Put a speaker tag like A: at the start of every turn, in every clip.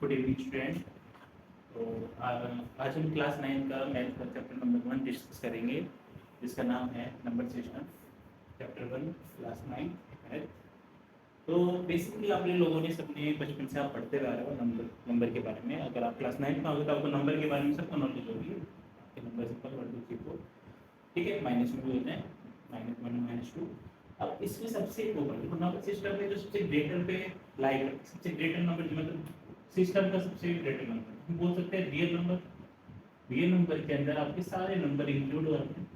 A: Good evening student. तो आज हम क्लास 9 का मैथ का चैप्टर नंबर 1 डिस्कस करेंगे, जिसका नाम है number system. Chapter 1 class 9 math. तो बेसिकली आप लोगों ने सबने बचपन से आप पढ़ते आ रहे हो नंबर के बारे में। अगर आप क्लास 9 में होगे तो आपको नंबर के बारे में सबको नॉलेज होगी। आपके नंबर सिंपल 1 2 3 4, ठीक है। माइनस में भी होते हैं, -1 -2। अब इसमें सबसे ऊपर देखो नंबर सिस्टम में जो सबसे ग्रेटर पे लाइक सबसे ग्रेटर नंबर मतलब सिस्टम का सबसे ग्रेटर नंबर हम बोल सकते हैं रियल नंबर। रियल नंबर के अंदर आपके सारे नंबर इंक्लूड हो जाते हैं।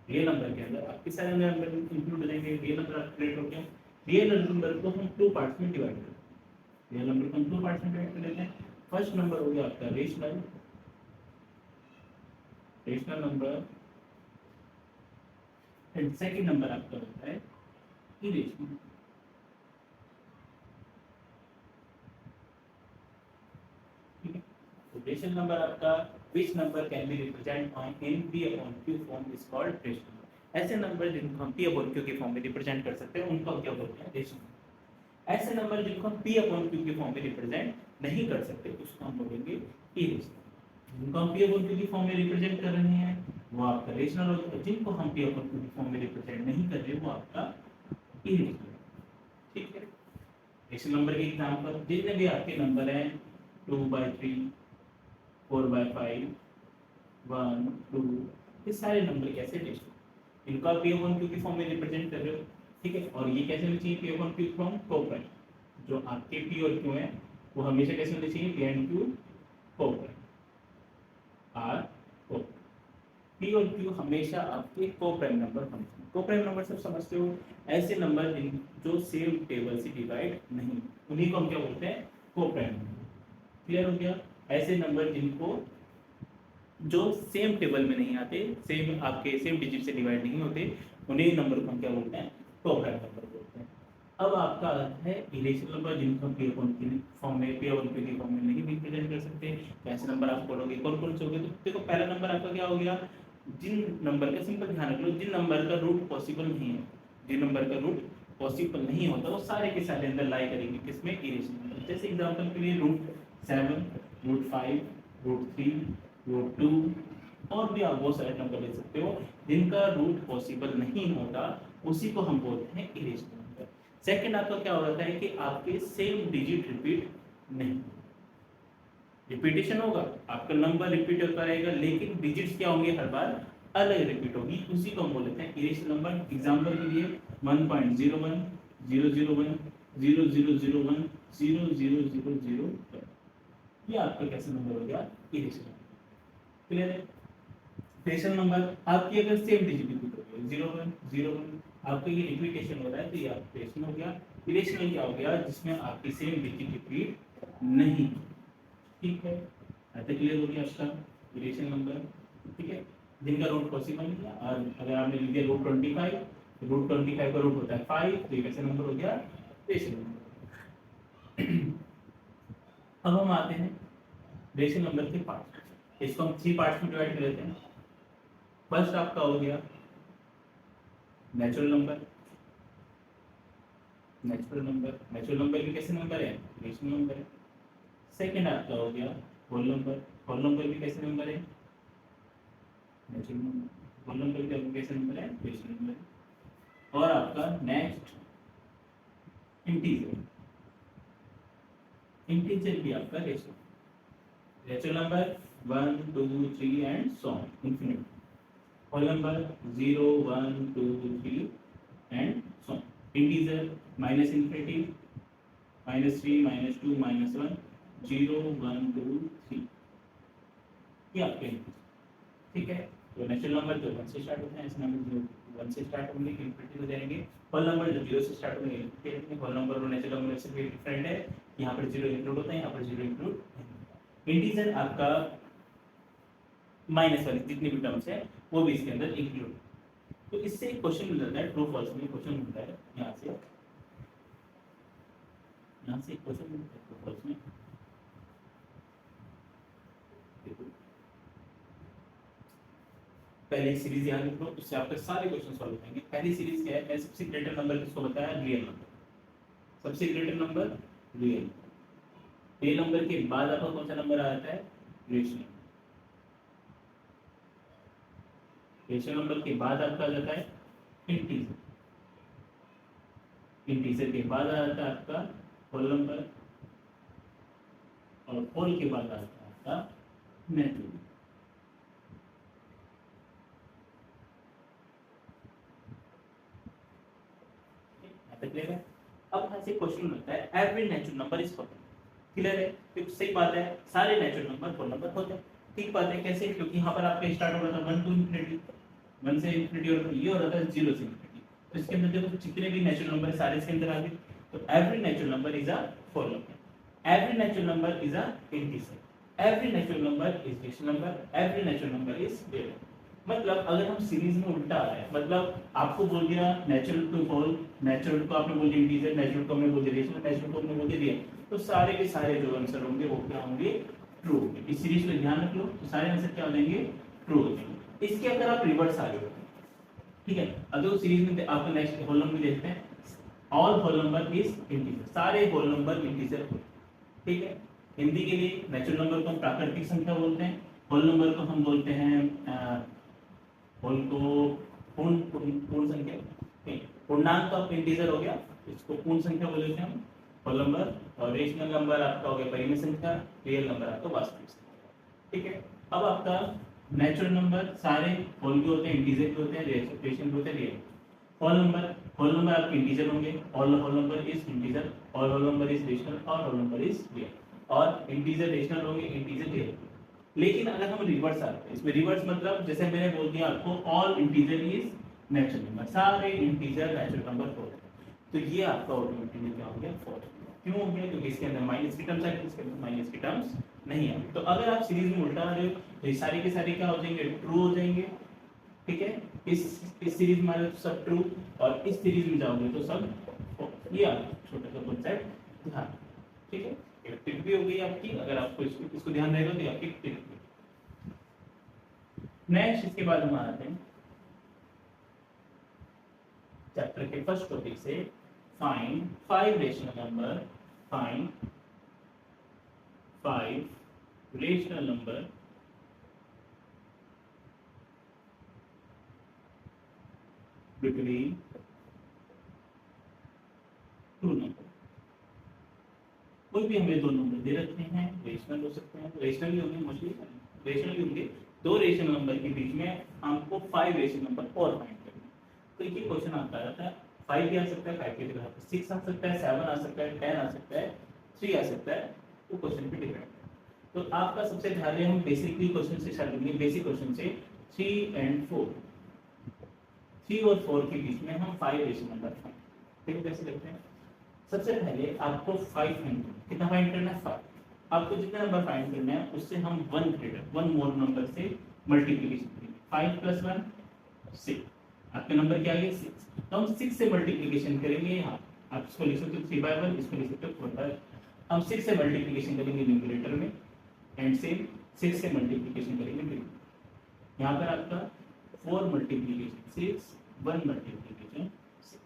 A: रियल नंबर के अंदर आपके सारे नंबर इंक्लूड हो जाएंगे। रियल नंबर आपका ग्रेट हो गया। रियल नंबर को हम 2 पार्ट्स में डिवाइड करते हैं। रियल नंबर को हम 2 पार्ट्स में डिवाइड कर लेते हैं। फर्स्ट नंबर हो गया आपका rational number and second number आपका होता है इरेशनल। रेशनल नंबर आपका which number can be represented on in p upon q form is called rational। ऐसे नंबर जिनको हम p upon q के फॉर्म में रिप्रेजेंट कर सकते हैं उनको क्या बोलते हैं रेशनल। ऐसे नंबर जिनको हम p upon q के फॉर्म में रिप्रेजेंट नहीं कर सकते उसको हम बोलेंगे इरेशनल। जिनको हम p upon q की फॉर्म में रिप्रेजेंट कर रहे हैं वो आपका रेशनल होता है। जिनको हम p upon q की फॉर्म में रिप्रेजेंट नहीं कर रहे वो आपका इरेशनल, ठीक है। रेशनल नंबर के एग्जांपल जितने भी आपके नंबर हैं 2/3 4/5 1 2, ये सारे नंबर कैसे रेशनल। इनको आप p/q की फॉर्म में रिप्रेजेंट कर रहे हो, ठीक है। और ये कैसे होनी चाहिए p/q फ्रॉम कोप्राइम। जो आपके p और q है वो हमेशा कैसे होने चाहिए p and q coprime r coprime. p और q हमेशा आपके कोप्राइम नंबर होने चाहिए। कोप्राइम नंबर सब समझते हो, ऐसे नंबर जो सेम टेबल से डिवाइड नहीं, उन्हीं को हम क्या बोलते हैं कोप्राइम नंबर। क्लियर हो गया। ऐसे नंबर जिनको जो सेम टेबल में नहीं आते, सेम आपके सेम डिजिट से डिवाइड नहीं होते, उन्हीं नंबर को हम क्या बोलते हैं कोप्राइम नंबर बोलते हैं। अब आपका आता है इरेशनल नंबर जिनको हम p/q की फॉर्म में p/q की फॉर्म में नहीं रिप्रेजेंट कर सकते। ऐसे नंबर आप बोलोगे कौन कौन से हो गए, तो देखो पहला नंबर आपका क्या हो गया, जिन नंबर का सिंपल ध्यान रख लो, जिन नंबर का रूट पॉसिबल नहीं है, जिन नंबर का रूट पॉसिबल नहीं होता वो सारे के सारे अंदर लाई करेंगे किसमें इरेशनल नंबर। जैसे एग्जांपल के लिए √7 √5 √3 √2 और भी आप बहुत सारे नंबर ले सकते हो जिनका रूट पॉसिबल नहीं होता, उसी को हम बोलते हैं इरेशनल नंबर। सेकंड आपका क्या हो जाता है कि आपके सेम डिजिट रिपीट नहीं, रिपीटेशन होगा, आपका नंबर रिपीट होता रहेगा लेकिन डिजिट्स क्या होंगे हर बार अलग रिपीट होगी, उसी को हम बोलते हैं इरेशनल नंबर। एग्जांपल के लिए 1.01 001 0001 0000, ये आपका कैसा नंबर हो गया इरेशनल। क्लियर है। रेशनल नंबर आपकी अगर सेम डिजिट रिपीट हो गया 01 01, आपका ये रिपीटेशन हो रहा है तो ये आपका रेशनल हो गया। इरेशनल क्या हो गया जिसमें आपकी सेम डिजिट रिपीट नहीं, ठीक है। ऐसे क्लियर हो गया आपका इरेशनल नंबर, ठीक है, जिनका रूट पॉसिबल नहीं है। और अगर आपने लिख दिया √25 का रूट होता है 5, तो ये कैसे नंबर हो गया रेशनल नंबर। अब हम आते हैं रेशनल नंबर के पार्ट। इसको हम 3 पार्ट्स में डिवाइड कर लेते हैं। फर्स्ट आपका हो गया नेचुरल नंबर। नेचुरल नंबर भी कैसे नंबर है रेशनल नंबर है। सेकंड आपका हो गया होल नंबर। होल नंबर भी कैसे नंबर है नेचुरल नंबर। होल नंबर भी कैसे नंबर है रेशनल नंबर है। और आपका नेक्स्ट इंटीजर। इंटीजर भी आपका rational. Natural number 1 2 3 and so on infinite. Whole number 0 1 2 3 and so on. Integer -∞, -3 -2 -1 0 1 2 3, ये आपके इंटीजर, ठीक है। तो नेचुरल नंबर जो 1 से स्टार्ट होते हैं, ऐसे नंबर जो 1 से स्टार्ट होंगे इंफिनिटी हो जाएंगे। होल नंबर जो 0 से स्टार्ट होंगे इंफिनिटी। होल नंबर और नेचुरल नंबर से भी डिफरेंट है, यहाँ पर 0 इंक्लूड होता है, यहाँ पर 0 इंक्लूड नहीं होता। इंटीजर आपका माइनस वाली जितनी भी टर्म्स है वो भी इसके अंदर इंक्लूड। तो इससे एक क्वेश्चन मिल जाता है ट्रू फॉल्स में। क्वेश्चन मिलता है यहाँ से एक क्वेश्चन मिलता है ट्रू फॉल्स में। पहले सीरीज याद रखो, उससे आपके सारे क्वेश्चन सॉल्व हो जाएंगे। पहली सीरीज क्या है, सबसे ग्रेटर नंबर किसको बताया रियल नंबर। सबसे greater number real, real number के बाद आपका कौन सा नंबर आता है? रेशनल। रेशनल नंबर के बाद आपका आ जाता है इंटीजर। इंटीजर के बाद आ जाता है आपका होल नंबर, और होल के बाद आता है आपका नेचुरल। क्लियर है? अब यहाँ से क्वेश्चन बनता है every natural number is whole. Clear है? तो सही बात है, सारे नेचुरल नंबर होल नंबर होते हैं। ठीक बात है, कैसे? क्योंकि यहाँ पर आपका स्टार्ट हो रहा था 1 टू इंफिनिटी, 1 से इंफिनिटी, और ये हो रहा था 0 से इंफिनिटी। तो इसके अंदर देखो जितने भी नेचुरल नंबर सारे इसके अंदर आ गए। तो every natural number is a whole number, every natural number is a integer, every natural number is rational number, every natural number is real. मतलब अगर हम सीरीज में उल्टा आ रहा है, मतलब आपको बोल दिया नेचुरल टू होल, नेचुरल को आपने बोल दिया इंटीजर, नेचुरल को हमने बोल दिया रेशनल, नेचुरल को हमने बोल दिया रियल, तो सारे के सारे जो आंसर होंगे वो क्या होंगे? ट्रू होंगे। इस सीरीज को ध्यान रख लो, तो सारे आंसर क्या हो जाएंगे? ट्रू हो जाएंगे। इसके अगर आप रिवर्स आ रहे हो, ठीक है, अगर सीरीज में आपको नेक्स्ट होल नंबर देखते हैं, all whole number is integer, सारे होल नंबर इंटीजर हो। ठीक है, हिंदी के लिए नेचुरल नंबर को हम प्राकृतिक संख्या बोलते हैं, होल नंबर को हम बोलते हैं होल को पूर्ण संख्या, पूर्णांक ऑफ इंटीजर हो गया, इसको पूर्ण संख्या बोल देते हैं हम होल नंबर, और रेशनल नंबर आपका हो गया परिमेय संख्या, रियल नंबर आपका वास्तविक संख्या। ठीक है, अब आपका नेचुरल नंबर सारे होल के होते हैं, इंटीजर के होते हैं, रेशनल के होते हैं, रियल। होल नंबर आपके इंटीजर होंगे, all whole number is integer, all whole number is rational, और होल नंबर इज रियल, और इंटीजर रेशनल होंगे, इंटीजर रियल। लेकिन अगर हम रिवर्स आते हैं, इसमें रिवर्स मतलब जैसे मैंने बोल दिया आपको all integer is natural number, सारे इंटीजर नेचुरल नंबर हो गए, तो ये आपका ऑटोमेटिकली क्या हो गया? फॉल्स। क्यों हो गया? क्योंकि इसके अंदर माइनस की टर्म्स है, इसके अंदर माइनस की टर्म्स नहीं है। तो अगर आप सीरीज में उल्टा आ रहे हो तो ये सारे के सारे क्या हो जाएंगे? ट्रू हो जाएंगे। ठीक है, इस सीरीज में आ रहे हो तो सब ट्रू, और इस सीरीज में जाओगे तो सब false। ये छोटा सा कॉन्सेप्ट ध्यान। ठीक है, ट्रिक भी हो गई आपकी, अगर आपको इसको ध्यान रहेगा तो आपकी ट्रिक। नेक्स्ट इसके बाद हम आते हैं चैप्टर के फर्स्ट टॉपिक से, find 5 rational number, find 5 rational number between two number. कोई भी हमें दो नंबर दे रखते हैं, रेशनल हो सकते हैं, रेशनल भी होंगे, मोस्टली रेशनल भी होंगे, दो रेशनल नंबर के बीच में हमको 5 रेशनल नंबर और फाइंड करना है। तो ये क्वेश्चन आता है 5 भी आ सकता है, 5 की जगह 6 आ सकता है, 7 आ सकता है, 10 आ सकता है, 3 आ सकता है, तो क्वेश्चन पे डिपेंड है। तो आपका सबसे पहले हम बेसिकली क्वेश्चन से स्टार्ट करेंगे, बेसिक क्वेश्चन से 3 एंड 4, 3 और 4 के बीच में हम 5 रेशनल नंबर फाइंड। ठीक है, कैसे करते हैं? सबसे पहले आपको 5 फाइंड करना, कितना फाइंड करना है? 5। आपको जितना नंबर फाइंड करना है उससे हम 1 मोर नंबर से मल्टीप्लिकेशन करेंगे। 5 + 1 6, आपका नंबर क्या आ गया? 6। तो हम 6 से मल्टीप्लिकेशन करेंगे। यहाँ आप इसको लिख सकते हो 3/1, इसको लिख सकते हो 4/1। हम 6 से मल्टीप्लिकेशन करेंगे न्यूमरेटर में, एंड से 6 से मल्टीप्लिकेशन करेंगे डिनोमिनेटर। यहाँ पर आपका 4 मल्टीप्लिकेशन 6, 1 मल्टीप्लिकेशन 6,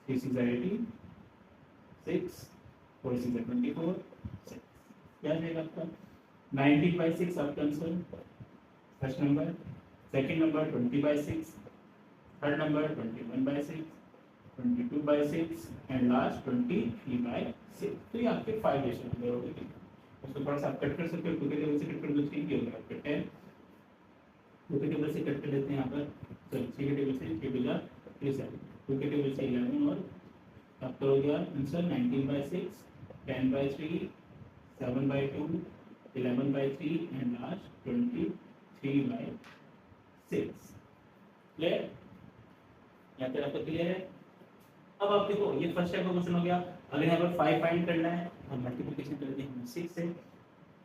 A: 3 6 18, 6 4 6 24, 6 क्या जाएगा आपका? 19/6 आपका answer, first number. Second number 20/6, third number 21/6, 22/6, and last 23/6। तो ये आपके 5 रेशनल नंबर हो गए। उसको थोड़ा सा आप कट कर सकते हो, 2 के टेबल से कट कर दो, 3 की होगा आपका 10, 2 के टेबल से कट कर लेते हैं यहाँ पर, चलो 3 के टेबल से 3 बजा 3 7, 2 के टेबल से 11, और आपका हो गया आंसर 19/6, 10/3, 7/2, 11/3, एंड लास्ट 23/6। क्लियर? यहाँ पर आपका क्लियर है? अब आप देखो ये फर्स्ट टाइप का क्वेश्चन हो गया। अगर यहाँ पर 5 फाइंड करना है हम मल्टीप्लिकेशन करते हैं 6 से।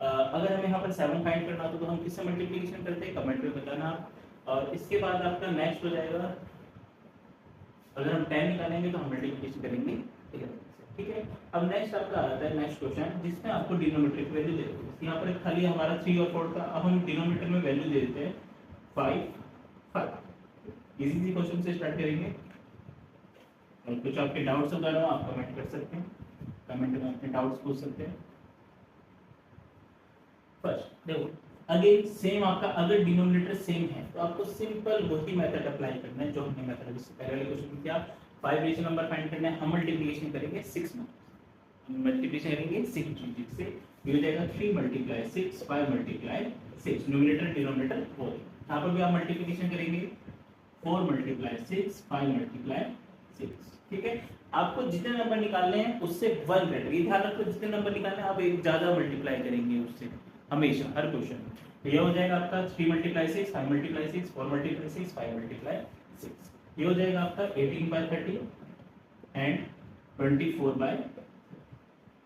A: अगर हमें यहाँ पर 7 फाइंड करना हो तो हम किससे मल्टीप्लिकेशन करते हैं? कमेंट में बताना। और इसके बाद आपका नेक्स्ट हो जाएगा, अगर हम 10 निकालेंगे तो हम मल्टीप्लिकेशन करेंगे। ठीक है, अब नेक्स्ट आपका आता है नेक्स्ट क्वेश्चन, जिसमें आपको डिनोमिनेटर की वैल्यू दे देते हैं। यहाँ पर खाली हमारा 3 और 4 का, अब हम डिनोमिनेटर में वैल्यू दे देते हैं 5 5। इजी क्वेश्चन से स्टार्ट करेंगे, और कुछ आपके डाउट्स वगैरह आप कमेंट कर सकते हैं, कमेंट में अपने डाउट्स पूछ सकते हैं। फर्स्ट देखो अगेन सेम आपका अगर डिनोमिनेटर सेम है तो आपको सिंपल वही मेथड अप्लाई करना है जो हमने मेथड इससे पहले वाले क्वेश्चन में किया। 5 रेशनल नंबर फाइंड करना है, हम मल्टीप्लिकेशन करेंगे 6 नंबर, मल्टीप्लिकेशन करेंगे 6 डिजिट से, ये हो जाएगा 3 मल्टीप्लाई 6 5 मल्टीप्लाई 6, न्यूमरेटर डिनोमिनेटर 4। यहाँ पर भी आप मल्टीप्लिकेशन करेंगे 4 मल्टीप्लाई 6 5 मल्टीप्लाई 6, ठीक है। आपको जितने नंबर निकालने हैं उससे 1 ग्रेटर, ये ध्यान रखो जितने नंबर निकालने हैं आप एक ज्यादा मल्टीप्लाई करेंगे उससे हमेशा हर क्वेश्चन में। तो ये हो जाएगा आपका 3 मल्टीप्लाई 6 5 मल्टीप्लाई 6 4 मल्टीप्लाई 6 5 मल्टीप्लाई 6, ये हो जाएगा आपका 18 बाय 30 एंड 24 बाय,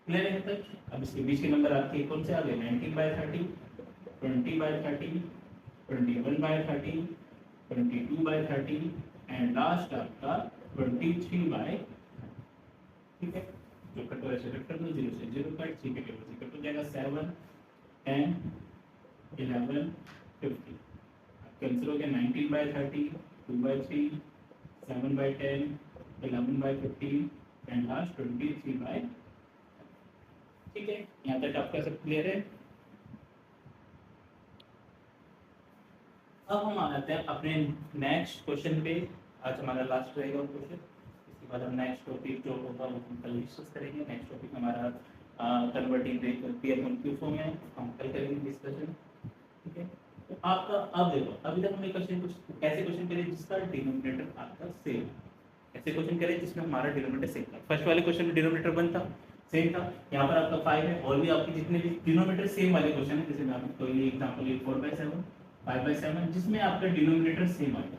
A: क्लियर है तक। अब इसके बीच के नंबर आपके कौन से आ गए, 19 by 30 20 by 30 21 by 30 22 by 30 and last आपका 23 बाय, ठीक है। जो कट हो ऐसे कट कर दो, 0 से 0 कट, 3 के टेबल से कट हो जाएगा 7 10 11 50, कैंसिल हो गया 19 by 30 2 by 3 7 by 10 11 by 15 and last 23 by, ठीक है। यहाँ तक आपका सब क्लियर है। अब हम आ जाते हैं अपने नेक्स्ट क्वेश्चन पे। आज हमारा लास्ट रहेगा क्वेश्चन, इसके बाद हम नेक्स्ट टॉपिक जो होगा वो हम कल डिस्कस करेंगे। नेक्स्ट टॉपिक हमारा converting P upon Q form है, हम कल करेंगे डिस्कशन, ठीक है। तो आपका अब देखो अभी तक हमने क्वेश्चन कुछ ऐसे क्वेश्चन करे जिसका डिनोमिनेटर आपका सेम है, ऐसे क्वेश्चन करे जिसमें हमारा डिनोमिनेटर सेम था। फर्स्ट वाले क्वेश्चन में डिनोमिनेटर 1 था, सेम था। यहाँ पर आपका 5 है, और भी आपके जितने भी डिनोमिनेटर सेम वाले क्वेश्चन है, जैसे मैं आपको कोई एग्जांपल ले 4/7 5/7 जिसमें आपका डिनोमिनेटर सेम आ गया,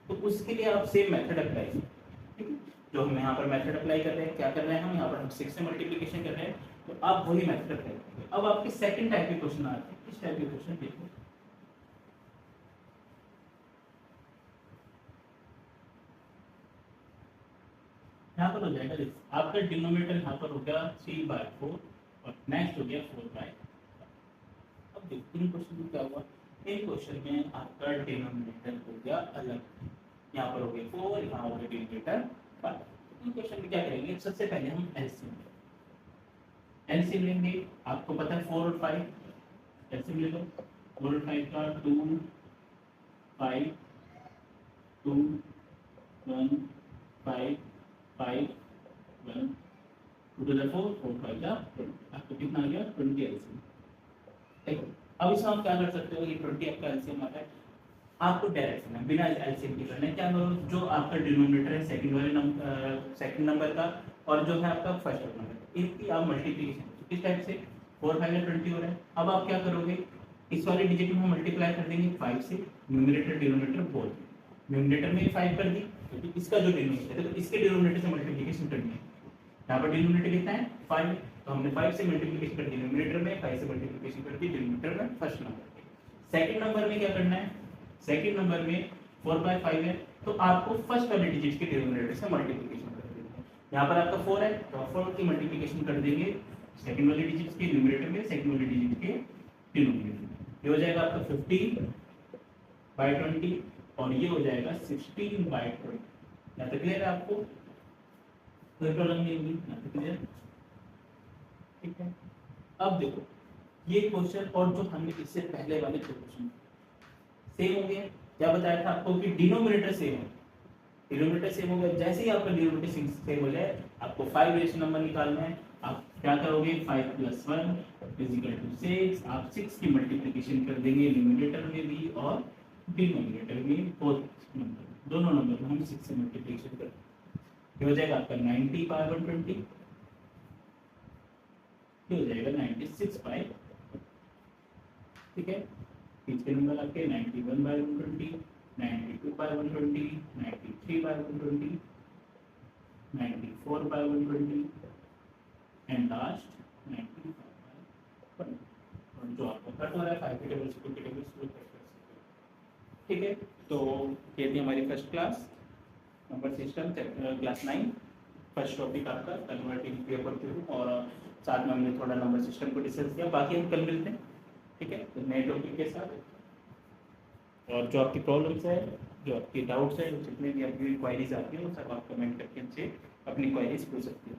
A: तो उसके लिए आप सेम मेथड अप्लाई करें, ठीक है। जो हम यहाँ पर मेथड अप्लाई कर रहे हैं, क्या कर रहे हैं हम यहाँ पर, हम 6 से मल्टीप्लिकेशन कर रहे हैं, तो आप वही मेथड अप्लाई करेंगे। अब आपके सेकंड टाइप के क्वेश्चन आते हैं, इस टाइप के क्वेश्चन देखो। यहाँ पर हो जाएगा आपका डिनोमिनेटर यहाँ पर हो गया 3/4 और नेक्स्ट हो गया 4/5। अब देखो इन क्वेश्चन में क्या हुआ, इन क्वेश्चन में आपका डिनोमिनेटर हो गया अलग, यहाँ पर हो गया 4, यहाँ हो गया डिनोमिनेटर 5। इन क्वेश्चन में क्या करेंगे, सबसे पहले हम एलसीएम लेंगे। आपको पता है 4 और 5, एलसीएम ले लो। 4 और 5 का 2 5 2 1 5 5 1 2 to the 4 4 5 जा, आपको कितना आ गया 20 एलसीएम, ठीक है। अब इसमें आप क्या कर सकते हो, ये 20 आपका एलसीएम आता है, आपको डायरेक्ट है बिना एलसीएम के करना है। क्या करो, जो आपका डिनोमिनेटर है सेकंड वाले नंबर सेकंड नंबर का और जो है आपका फर्स्ट नंबर, इनकी आप मल्टीप्लिकेशन किस टाइप से 4 5 20 हो रहा है। अब आप क्या करोगे, इस वाले डिजिट में हम मल्टीप्लाई कर देंगे 5 से, न्यूमरेटर डिनोमिनेटर बोल, न्यूमरेटर में 5 कर दी, क्योंकि इसका जो डिनोमिनेटर है तो इसके डिनोमिनेटर से मल्टीप्लिकेशन करनी है। यहाँ पर डिनोमिनेटर कितना है 5, तो हमने 5 से मल्टीप्लिकेशन कर दी न्यूमरेटर में, 5 से मल्टीप्लिकेशन कर दी डिनोमिनेटर में फर्स्ट नंबर। सेकंड नंबर में क्या करना है, सेकंड नंबर में 4/5 है, तो आपको फर्स्ट वाले डिजिट के डिनोमिनेटर से मल्टीप्लिकेशन कर देनी है। यहाँ पर आपका 4 है, तो 4 की मल्टीप्लिकेशन कर देंगे सेकंड वाले डिजिट के न्यूमरेटर में, सेकंड वाले डिजिट के डिनोमिनेटर में। ये हो जाएगा आपका 15/20 और ये हो जाएगा 16/20। यहाँ तक क्लियर है आपको, कोई प्रॉब्लम नहीं होगी, यहाँ तक क्लियर, ठीक है। अब देखो ये क्वेश्चन और जो हमने इससे पहले वाले दो क्वेश्चन सेम हो गए। क्या बताया था आपको कि डिनोमिनेटर सेम है, डिनोमिनेटर सेम हो गया। जैसे ही आपका डिनोमिनेटर सेम हो जाए, आपको 5 रेशनल नंबर निकालना है। आप क्या करोगे, 5 + 1 = 6। आप 6 की मल्टीप्लिकेशन कर देंगे न्यूमरेटर में भी और डिनोमिनेटर में, बोथ नंबर दोनों नंबर में हम 6 से मल्टीप्लिकेशन कर देंगे। ये हो जाएगा आपका 90/120, ये हो जाएगा 96/, ठीक है। इसके नंबर आपके 91/120, 92/120, 93/120, 94/120 एंड लास्ट 95/120। और जो आपको कट हो रहा है 5 के टेबल से 2 के टेबल से कट कर सकते हो, ठीक है। तो ये थी हमारी first class number system class 9, first topic आपका कन्वर्टिंग पेपर थ्रू, और साथ में हमने थोड़ा नंबर सिस्टम को डिस्कस किया। बाकी हम कल मिलते हैं, ठीक है, तो नए टॉपिक के साथ। और जो आपकी प्रॉब्लम्स है, जो आपकी डाउट्स है, जितने भी आपकी क्वायरीज आती हैं वो सब आप कमेंट करके हमसे अपनी क्वायरीज पूछ सकते हो।